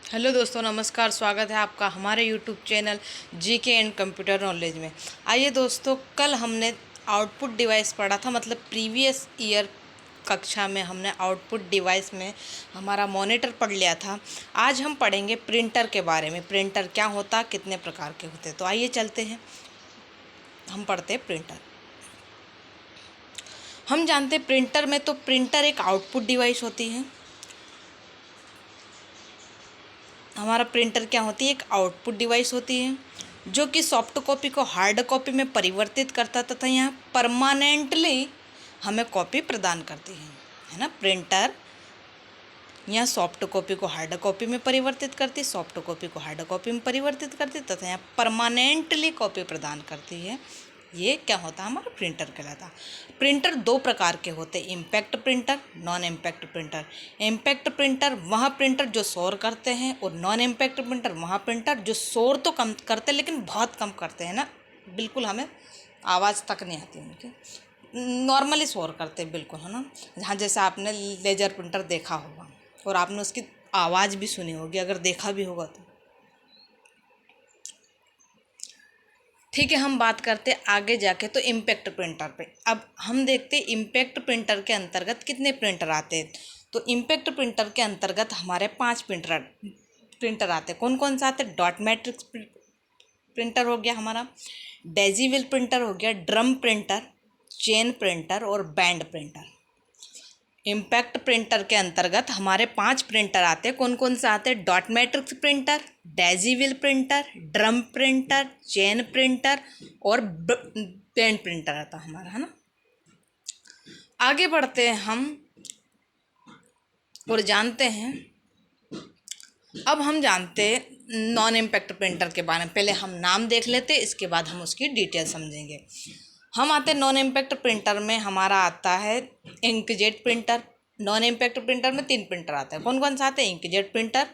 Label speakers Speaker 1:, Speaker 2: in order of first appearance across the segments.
Speaker 1: Hello दोस्तों, नमस्कार। स्वागत है आपका हमारे YouTube channel GK and computer knowledge में। आइए दोस्तों, कल हमने आउटपुट डिवाइस पढ़ा था, मतलब प्रीवियस ईयर कक्षा में हमने आउटपुट डिवाइस में हमारा मॉनिटर पढ़ लिया था। आज हम पढ़ेंगे प्रिंटर के बारे में। प्रिंटर क्या होता, कितने प्रकार के होते। तो आइए चलते हैं, हम पढ़ते हैं प्रिंटर। हम जानते हैं प्रिंटर में, तो प्रिंटर एक आउटपुट डिवाइस होती है। हमारा प्रिंटर क्या होती है? एक आउटपुट डिवाइस होती है जो कि सॉफ्ट कॉपी को हार्ड कॉपी में परिवर्तित करता तथा यहाँ परमानेंटली हमें कॉपी प्रदान करती है ना। प्रिंटर यहाँ सॉफ्ट कॉपी को हार्ड कॉपी में परिवर्तित करती, सॉफ्ट कॉपी को हार्ड कॉपी में परिवर्तित करती तथा यहाँ परमानेंटली कॉपी प्रदान करती है। ये क्या होता है? हमारा प्रिंटर कहलाता है। प्रिंटर दो प्रकार के होते हैं, impact printer, non impact printer. Impact printer वहाँ प्रिंटर जो शोर करते हैं, और नॉन इम्पैक्ट प्रिंटर वहाँ प्रिंटर जो शोर तो कम करते हैं लेकिन बहुत कम करते हैं ना, बिल्कुल हमें आवाज़ तक नहीं आती उनकी, नॉर्मली शोर करते हैं बिल्कुल, है ना। हाँ, जैसे आपने लेजर प्रिंटर देखा होगा और आपने उसकी आवाज़ भी सुनी होगी, अगर देखा भी होगा तो। ठीक है, हम बात करते हैं आगे जाके तो इम्पैक्ट प्रिंटर पे। अब हम देखते हैं इम्पैक्ट प्रिंटर के अंतर्गत कितने प्रिंटर आते हैं। तो इम्पैक्ट प्रिंटर के अंतर्गत हमारे 5 प्रिंटर आते हैं। कौन कौन सा आते हैं? डॉट मैट्रिक्स प्रिंटर हो गया हमारा, डेजीविल प्रिंटर हो गया, ड्रम प्रिंटर, चेन प्रिंटर और बैंड प्रिंटर। इम्पैक्ट प्रिंटर के अंतर्गत हमारे 5 प्रिंटर आते हैं। कौन कौन से आते हैं? Dot matrix printer, daisy wheel printer, drum printer, chain printer और बैंड प्रिंटर आता है हमारा, है ना। आगे बढ़ते हैं हम और जानते हैं। अब हम जानते हैं नॉन इम्पैक्ट प्रिंटर के बारे में। पहले हम नाम देख लेते, इसके बाद हम उसकी डिटेल समझेंगे। हम आते हैं नॉन इम्पैक्ट प्रिंटर में, हमारा आता है inkjet printer. Non impact printer में 3 प्रिंटर आते हैं। कौन कौन सा आते हैं? इंकजेट प्रिंटर,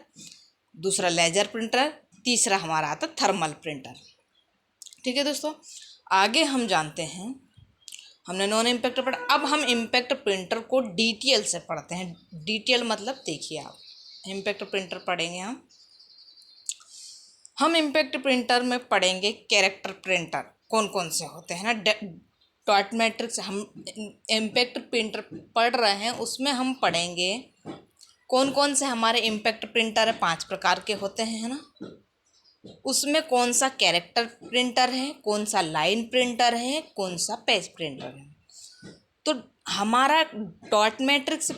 Speaker 1: दूसरा लेजर प्रिंटर, तीसरा हमारा आता है थर्मल प्रिंटर। ठीक है दोस्तों, आगे हम जानते हैं, हमने नॉन इम्पैक्ट पढ़ा, अब हम इम्पैक्ट प्रिंटर को डिटेल से पढ़ते हैं। डिटेल मतलब देखिए, आप इम्पैक्ट प्रिंटर पढ़ेंगे हम इम्पैक्ट प्रिंटर में पढ़ेंगे कैरेक्टर प्रिंटर कौन कौन से होते हैं ना। डॉट मैट्रिक्स हम इम्पैक्ट प्रिंटर पढ़ रहे हैं, उसमें हम पढ़ेंगे कौन कौन से हमारे इम्पैक्ट प्रिंटर है। 5 प्रकार के होते हैं, है ना। उसमें कौन सा कैरेक्टर प्रिंटर है, कौन सा लाइन प्रिंटर है, कौन सा पेज प्रिंटर है। तो हमारा डॉट मैट्रिक्स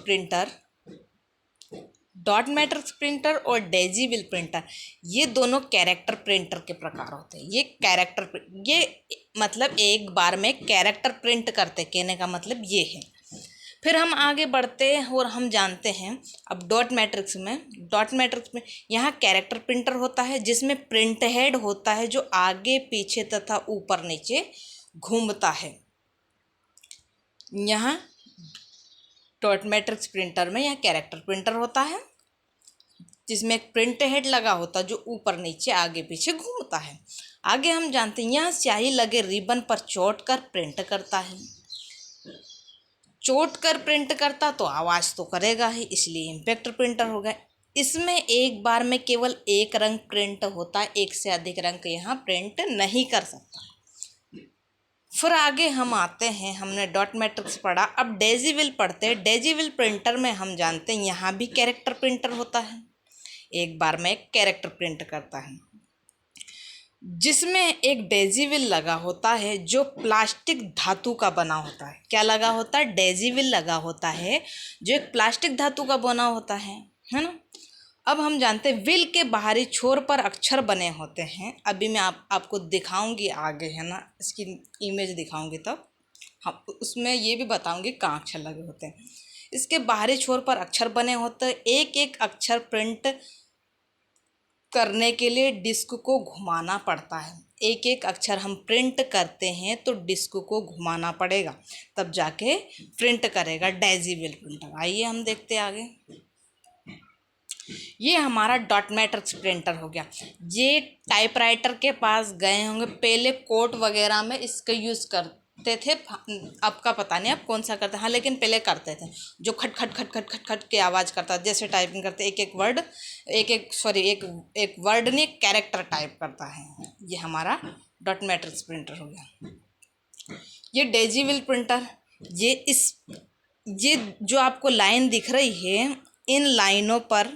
Speaker 1: प्रिंटर और डेजीविल प्रिंटर, ये दोनों कैरेक्टर प्रिंटर के प्रकार होते हैं। ये मतलब एक बार में कैरेक्टर प्रिंट करते, कहने का मतलब ये है। फिर हम आगे बढ़ते हैं और हम जानते हैं, अब डॉट मैट्रिक्स में यहाँ कैरेक्टर प्रिंटर होता है जिसमें प्रिंट हेड होता है जो आगे पीछे तथा ऊपर नीचे घूमता है। यहाँ डॉट मैट्रिक्स प्रिंटर में यहाँ कैरेक्टर प्रिंटर होता है जिसमें एक प्रिंट हेड लगा होता है जो ऊपर नीचे आगे पीछे घूमता है। आगे हम जानते हैं, यहाँ स्याही लगे रिबन पर चोट कर प्रिंट करता है। चोट कर प्रिंट करता तो आवाज़ तो करेगा ही, इसलिए इम्पैक्ट प्रिंटर हो गया। इसमें एक बार में केवल एक रंग प्रिंट होता है, एक से अधिक रंग यहाँ प्रिंट नहीं कर सकता। फिर आगे हम आते हैं, हमने डॉट मैट्रिक्स पढ़ा, अब डेजीविल पढ़ते हैं। डेजीविल प्रिंटर में हम जानते हैं यहाँ भी कैरेक्टर प्रिंटर होता है, एक बार में एक कैरेक्टर प्रिंट करता है जिसमें एक डेजीविल लगा होता है जो प्लास्टिक धातु का बना होता है। क्या लगा होता है? डेजीविल लगा होता है जो एक प्लास्टिक धातु का बना होता है ना। अब हम जानते हैं विल के बाहरी छोर पर अक्षर बने होते हैं। अभी मैं आपको दिखाऊंगी आगे, है ना, इसकी इमेज दिखाऊंगी तब हम उसमें ये भी बताऊंगी कहाँ अक्षर लगे होते हैं। इसके बाहरी छोर पर अक्षर बने होते हैं। एक एक अक्षर प्रिंट करने के लिए डिस्क को घुमाना पड़ता है। एक एक अक्षर हम प्रिंट करते हैं तो डिस्क को घुमाना पड़ेगा, तब जाके प्रिंट करेगा डेजीविल प्रिंटर। आइए हम देखते हैं आगे। ये हमारा डॉट मैट्रिक्स प्रिंटर हो गया। ये टाइपराइटर के पास गए होंगे, पहले कोट वगैरह में इसका यूज़ करते सुनते थे, अब का पता नहीं अब कौन सा करते हैं, हाँ लेकिन पहले करते थे, जो खट खट खट खट खट खट की आवाज़ करता, जैसे टाइपिंग करते एक वर्ड नहीं, एक कैरेक्टर टाइप करता है। ये हमारा डॉट मैट्रिक्स प्रिंटर हो गया। ये डेजीविल प्रिंटर, ये जो आपको लाइन दिख रही है, इन लाइनों पर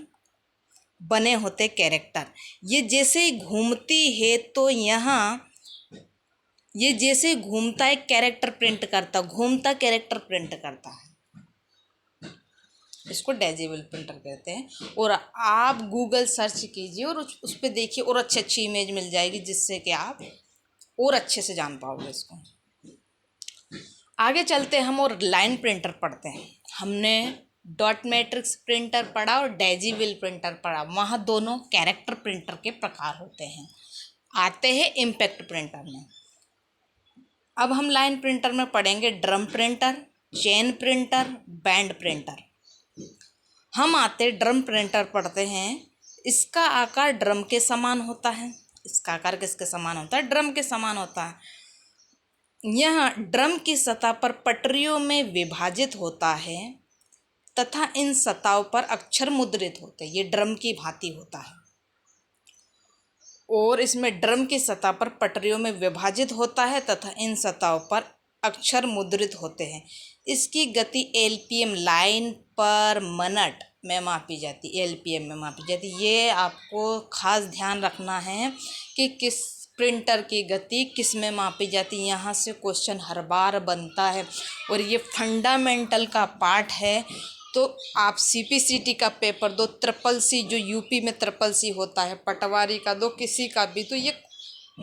Speaker 1: बने होते कैरेक्टर। ये जैसे ही घूमती है तो यहाँ ये जैसे ही घूमता है कैरेक्टर प्रिंट करता, घूमता कैरेक्टर प्रिंट करता है। इसको डेजीबल प्रिंटर कहते हैं। और आप गूगल सर्च कीजिए और उस पर देखिए, और अच्छी इमेज मिल जाएगी, जिससे कि आप और अच्छे से जान पाओगे इसको। आगे चलते हम और लाइन प्रिंटर पढ़ते हैं। हमने डॉट मैट्रिक्स प्रिंटर पढ़ा और डेजीविल प्रिंटर पढ़ा, वहाँ दोनों कैरेक्टर प्रिंटर के प्रकार होते हैं। आते हैं इम्पैक्ट प्रिंटर में। अब हम लाइन प्रिंटर में पढ़ेंगे drum printer, chain printer, band printer. हम आते ड्रम प्रिंटर पढ़ते हैं। इसका आकार ड्रम के समान होता है। इसका आकार किसके समान होता है? ड्रम के समान होता है। यह ड्रम की सतह पर पटरियों में विभाजित होता है तथा इन सतहों पर अक्षर मुद्रित होते हैं। ये ड्रम की भांति होता है और इसमें ड्रम की सतह पर पटरियों में विभाजित होता है तथा इन सतहों पर अक्षर मुद्रित होते हैं। इसकी गति एलपीएम लाइन पर मिनट में मापी जाती है, एलपीएम में मापी जाती है। ये आपको खास ध्यान रखना है कि किस प्रिंटर की गति किस में मापी जाती है। यहाँ से क्वेश्चन हर बार बनता है और ये फंडामेंटल का पार्ट है। तो आप सीपीसीटी का पेपर दो, ट्रिपल सी जो यूपी में ट्रिपल सी होता है, पटवारी का दो, किसी का भी, तो ये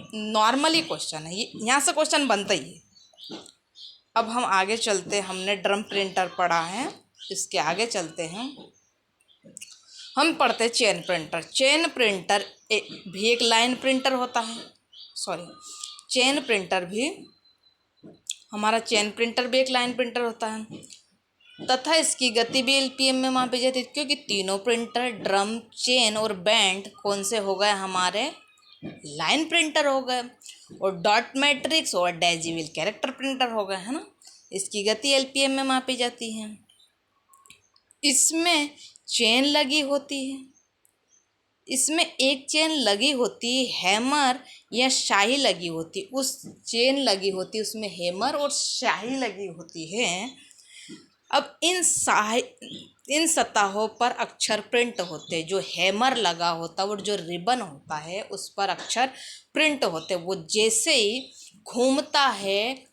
Speaker 1: नॉर्मली क्वेश्चन है, ये यहाँ से क्वेश्चन बनता ही है। अब हम आगे चलते, हमने ड्रम प्रिंटर पढ़ा है, इसके आगे चलते हैं। हम पढ़ते चेन प्रिंटर। चेन प्रिंटर भी एक लाइन प्रिंटर होता है। चेन प्रिंटर भी एक लाइन प्रिंटर होता है तथा इसकी गति भी एलपीएम में मापी जाती है, क्योंकि तीनों प्रिंटर ड्रम, चेन और बैंड कौन से हो गए? हमारे लाइन प्रिंटर हो गए। और डॉट मैट्रिक्स और डेजीविल कैरेक्टर प्रिंटर हो गए, है ना। इसकी गति एलपीएम में मापी जाती है। इसमें चेन लगी होती है, इसमें एक चेन लगी होती है, हैमर या शाही लगी होती, उस चेन लगी होती, उसमें हैमर और शाही लगी होती है। अब इन सतहों पर अक्षर प्रिंट होते, जो हैमर लगा होता है और जो रिबन होता है उस पर अक्षर प्रिंट होते। वो जैसे ही घूमता है,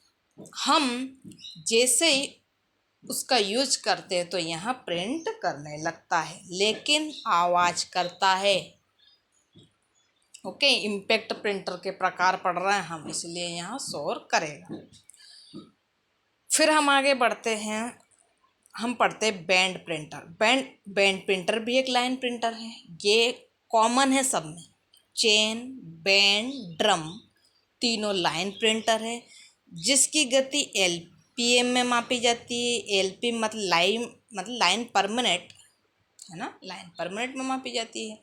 Speaker 1: हम जैसे ही उसका यूज करते हैं तो यहाँ प्रिंट करने लगता है, लेकिन आवाज़ करता है। ओके, इम्पैक्ट प्रिंटर के प्रकार पढ़ रहे हैं हम, इसलिए यहाँ शोर करेगा। फिर हम आगे बढ़ते हैं, हम पढ़ते हैं बैंड प्रिंटर। बैंड प्रिंटर भी एक लाइन प्रिंटर है। ये कॉमन है सब में। चेन, बैंड, ड्रम तीनों लाइन प्रिंटर है, जिसकी गति एलपीएम में मापी जाती है। एलपीएम मतलब लाइन पर मिनट, है ना, लाइन पर मिनट में मापी जाती है।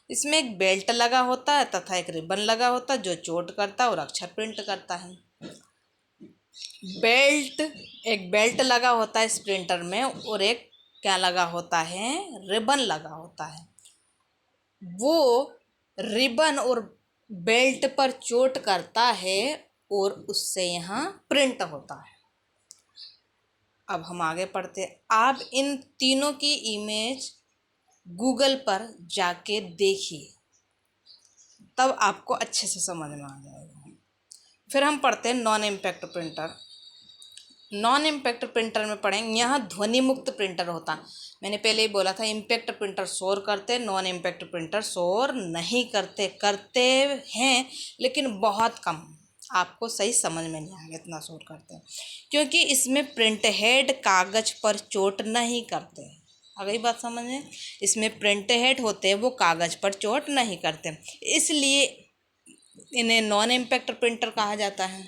Speaker 1: इसमें एक बेल्ट लगा होता है तथा एक रिबन लगा होता है, जो चोट करता है और अक्षर प्रिंट करता है। एक बेल्ट लगा होता है इस प्रिंटर में और एक क्या लगा होता है? रिबन लगा होता है। वो रिबन और बेल्ट पर चोट करता है और उससे यहाँ प्रिंट होता है। अब हम आगे पढ़ते हैं। आप इन तीनों की इमेज गूगल पर जाके देखिए, तब आपको अच्छे से समझ में आ जाएगा। फिर हम पढ़ते हैं non impact printer. Non impact printer में पढ़ेंगे, यहाँ ध्वनि मुक्त प्रिंटर होता। मैंने पहले ही बोला था इम्पैक्ट प्रिंटर शोर करते, नॉन इम्पैक्ट प्रिंटर शोर नहीं करते। करते हैं लेकिन बहुत कम, आपको सही समझ में नहीं आएगा इतना शोर करते हैं, क्योंकि इसमें प्रिंट हेड कागज पर चोट नहीं करते। आ गई बात समझ में? इसमें प्रिंट हेड होते हैं, वो कागज पर चोट नहीं करते, इसलिए इन्हें नॉन इम्पैक्ट प्रिंटर कहा जाता है।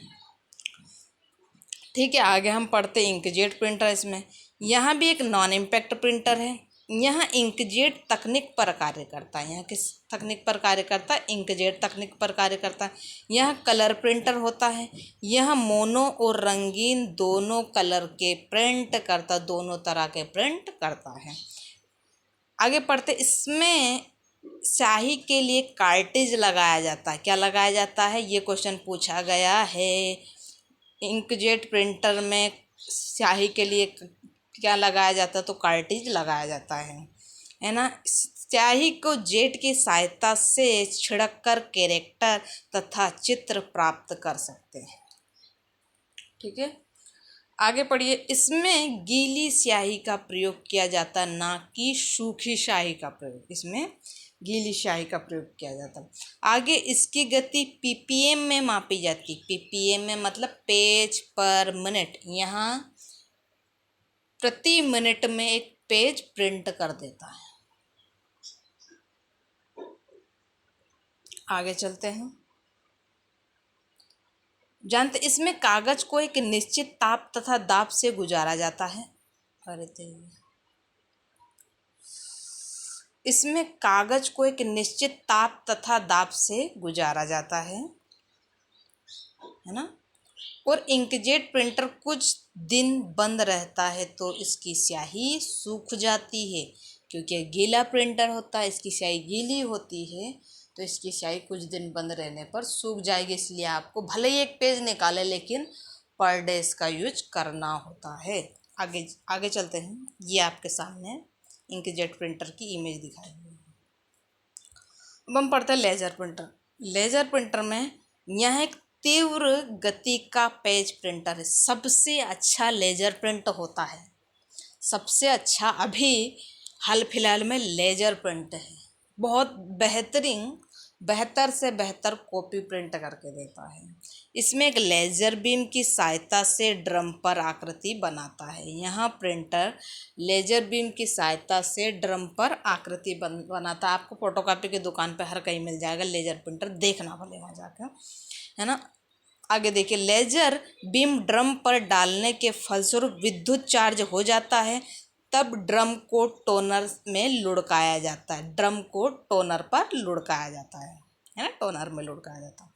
Speaker 1: ठीक है, आगे हम पढ़ते इंकजेट प्रिंटर। इसमें यहाँ भी एक नॉन इम्पैक्ट प्रिंटर है। यहाँ इंकजेट तकनीक पर कार्य करता है। यहाँ किस तकनीक पर कार्य करता है? इंकजेट तकनीक पर कार्य करता है। यहाँ कलर प्रिंटर होता है। यह मोनो और रंगीन दोनों कलर के प्रिंट करता, दोनों तरह के प्रिंट करता है। आगे पढ़ते, इसमें स्याही के लिए कार्ट्रिज लगाया जाता है। क्या लगाया जाता है? ये क्वेश्चन पूछा गया है। इंकजेट प्रिंटर में स्याही के लिए क्या लगाया जाता है? तो कार्ट्रिज लगाया जाता है ना। स्याही को जेट की सहायता से छिड़क कर कैरेक्टर तथा चित्र प्राप्त कर सकते हैं। ठीक है, आगे पढ़िए। इसमें गीली स्याही का प्रयोग किया जाता, ना कि सूखी स्याही का प्रयोग। इसमें गीली स्याही का प्रयोग किया जाता। आगे इसकी गति पीपीएम में मापी जाती। पीपीएम में मतलब पेज पर मिनट। यहाँ प्रति मिनट में एक पेज प्रिंट कर देता है। आगे चलते हैं, जानते इसमें कागज को एक निश्चित ताप तथा दाब से गुजारा जाता है। अरे इसमें कागज को एक निश्चित ताप तथा दाब से गुजारा जाता है ना। और इंकजेट प्रिंटर कुछ दिन बंद रहता है तो इसकी स्याही सूख जाती है, क्योंकि गीला प्रिंटर होता है, इसकी स्याही गीली होती है तो इसकी स्याही कुछ दिन बंद रहने पर सूख जाएगी। इसलिए आपको भले ही एक पेज निकाले लेकिन पर डे इसका यूज करना होता है। आगे आगे चलते हैं। ये आपके सामने इंकजेट प्रिंटर की इमेज दिखाई हुई है। अब हम पढ़ते हैं लेजर प्रिंटर। लेजर प्रिंटर में यह एक तीव्र गति का पेज प्रिंटर है। सबसे अच्छा लेजर प्रिंट होता है, सबसे अच्छा अभी हाल फिलहाल में लेजर प्रिंट है। बहुत बेहतर से बेहतर कॉपी प्रिंट करके देता है। इसमें एक लेजर बीम की सहायता से ड्रम पर आकृति बनाता है। यहाँ प्रिंटर लेजर बीम की सहायता से ड्रम पर आकृति बनाता है। आपको फोटोकॉपी की दुकान पर हर कहीं मिल जाएगा लेजर प्रिंटर, देखना भले वहाँ जाकर, है ना। आगे देखिए, लेजर बीम ड्रम पर डालने के फलस्वरूप विद्युत चार्ज हो जाता है, तब ड्रम को टोनर में लुढ़काया जाता है। ड्रम को टोनर पर लुढ़काया जाता है ना, टोनर में लुढ़काया जाता है।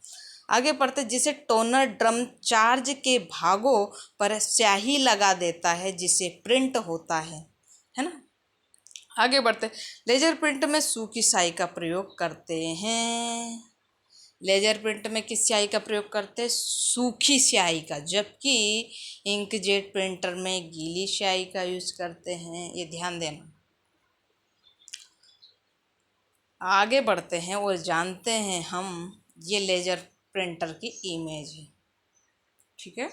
Speaker 1: आगे पढ़ते, जिसे टोनर ड्रम चार्ज के भागों पर स्याही लगा देता है जिसे प्रिंट होता है ना। आगे बढ़ते, लेजर प्रिंट में सूखी स्याही का प्रयोग करते हैं। लेजर प्रिंट में किस स्याही का प्रयोग करते हैं? सूखी स्याही का, जबकि इंकजेट प्रिंटर में गीली स्याही का यूज करते हैं। ये ध्यान देना। आगे बढ़ते हैं और जानते हैं हम ये लेजर प्रिंटर की इमेज है। ठीक है,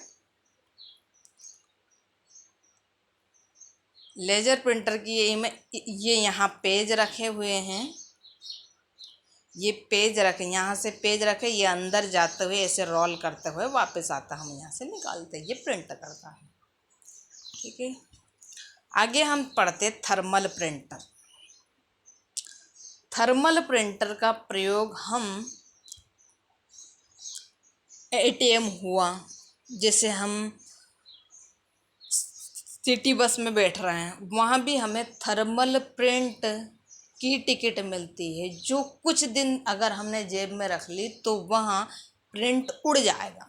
Speaker 1: लेजर प्रिंटर की ये इमेज, ये यहाँ पेज रखे हुए हैं। ये पेज रखे, यहाँ से पेज रखे, ये अंदर जाते हुए ऐसे रोल करते हुए वापस आता, हम यहाँ से निकालते हैं, ये प्रिंट करता है। ठीक है, आगे हम पढ़ते थर्मल प्रिंटर। थर्मल प्रिंटर का प्रयोग हम एटीएम हुआ, जैसे हम सिटी बस में बैठ रहे हैं, वहाँ भी हमें थर्मल प्रिंट की टिकट मिलती है, जो कुछ दिन अगर हमने जेब में रख ली तो वहाँ प्रिंट उड़ जाएगा,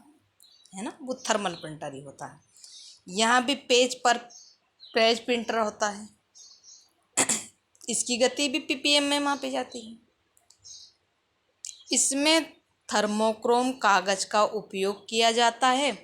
Speaker 1: है ना। वो थर्मल प्रिंटर ही होता है। यहाँ भी पेज पर पेज प्रिंटर होता है। इसकी गति भी पीपीएम में मापी जाती है। इसमें थर्मोक्रोम कागज का उपयोग किया जाता है।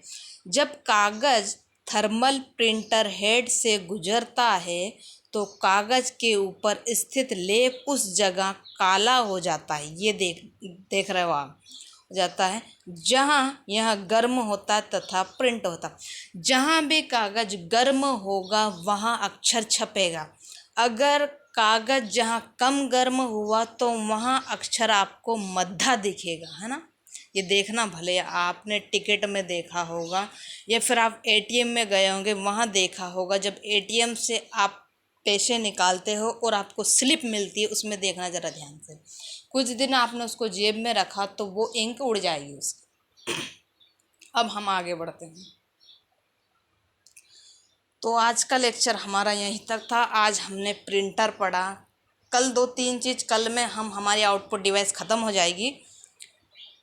Speaker 1: जब कागज थर्मल प्रिंटर हेड से गुजरता है तो कागज के ऊपर स्थित लेप उस जगह काला हो जाता है। ये देख रहे हो आप, हो जाता है जहाँ यह गर्म होता तथा प्रिंट होता। जहाँ भी कागज गर्म होगा वहाँ अक्षर छपेगा। अगर कागज जहाँ कम गर्म हुआ तो वहाँ अक्षर आपको मद्दा दिखेगा, है ना। ये देखना, भले आपने टिकट में देखा होगा या फिर आप एटीएम में गए होंगे, वहाँ देखा होगा। जब एटीएम से आप पैसे निकालते हो और आपको स्लिप मिलती है, उसमें देखना ज़रा ध्यान से। कुछ दिन आपने उसको जेब में रखा तो वो इंक उड़ जाएगी उसकी। अब हम आगे बढ़ते हैं। तो आज का लेक्चर हमारा यहीं तक था। आज हमने प्रिंटर पढ़ा। कल 2-3 चीज़, कल में हमारी आउटपुट डिवाइस ख़त्म हो जाएगी।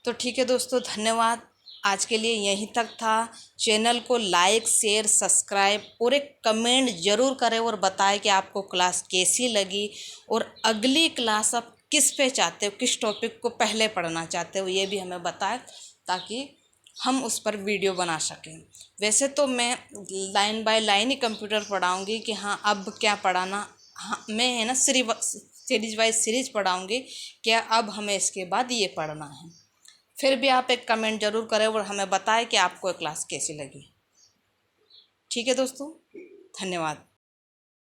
Speaker 1: तो ठीक है दोस्तों, धन्यवाद। आज के लिए यहीं तक था। चैनल को लाइक, शेयर, सब्सक्राइब और एक कमेंट ज़रूर करें और बताएं कि आपको क्लास कैसी लगी और अगली क्लास आप किस पे चाहते हो, किस टॉपिक को पहले पढ़ना चाहते हो, ये भी हमें बताएं ताकि हम उस पर वीडियो बना सकें। वैसे तो मैं लाइन बाय लाइन ही कंप्यूटर पढ़ाऊँगी कि हाँ अब क्या पढ़ाना। हाँ, मैं है ना सीरीज वाइज सीरीज पढ़ाऊँगी, क्या अब हमें इसके बाद ये पढ़ना है। फिर भी आप एक कमेंट ज़रूर करें और हमें बताएं कि आपको क्लास कैसी लगी। ठीक है दोस्तों, धन्यवाद।